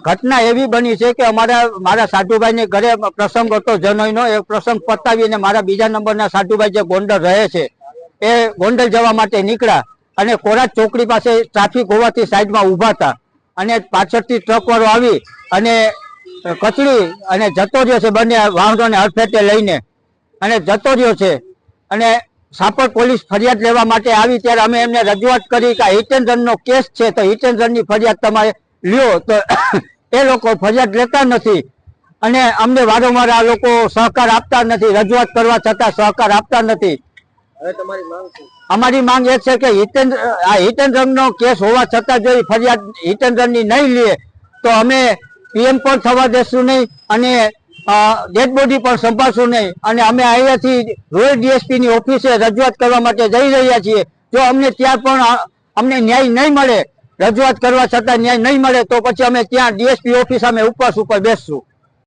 ઘટના એવી બની છે કે મારા સાધુભાઈ ને ઘરે પ્રસંગ હતો જનોઈનો, એ પ્રસંગ પતાવીને મારા બીજા નંબરના સાધુભાઈ જે ગોંડલ રહે છે એ ગોંડલ જવા માટે નીકળ્યા અને કોરાટ ચોકડી પાસે ટ્રાફિક હોવાથી સાઈડમાં ઉભા હતા અને પાછળથી ટ્રક વાળો આવી અને કચડી અને જતો રહ્યો છે, બંને વાહનોને હડફેટે લઈને અને જતો રહ્યો છે. અને સાપર પોલીસ ફરિયાદ લેવા માટે આવી ત્યારે અમે એમને રજૂઆત કરી કે હિટ એન્ડ રનનો કેસ છે તો હિટ એન્ડ રનની ફરિયાદ તમારે લ્યો, તો એ લોકો ફરિયાદ લેતા નથી અને અમને વારંવાર આ લોકો સહકાર આપતા નથી, રજૂઆત કરવા છતાં સહકાર આપતા નથી. અમારી માંગ એ છે કે હિટ એન્ડ રનનો કેસ હોવા છતાં જો ફરિયાદ હિટ એન્ડ રનની નહીં લે તો અમે પીએમ પણ થવા દેશું નહીં અને ડેડ બોડી પણ સંભાળશું નહીં અને અમે અહીંયાથી રોય ડીએસપી ની ઓફિસે રજૂઆત કરવા માટે જઈ રહ્યા છીએ. જો અમને ત્યાં પણ અમને ન્યાય નહીં મળે, રજૂઆત કરવા છતાં ન્યાય નહીં મળે તો પછી અમે ત્યાં ડીએસપી ઓફિસ અમે ઉપવાસ ઉપર બેસશું.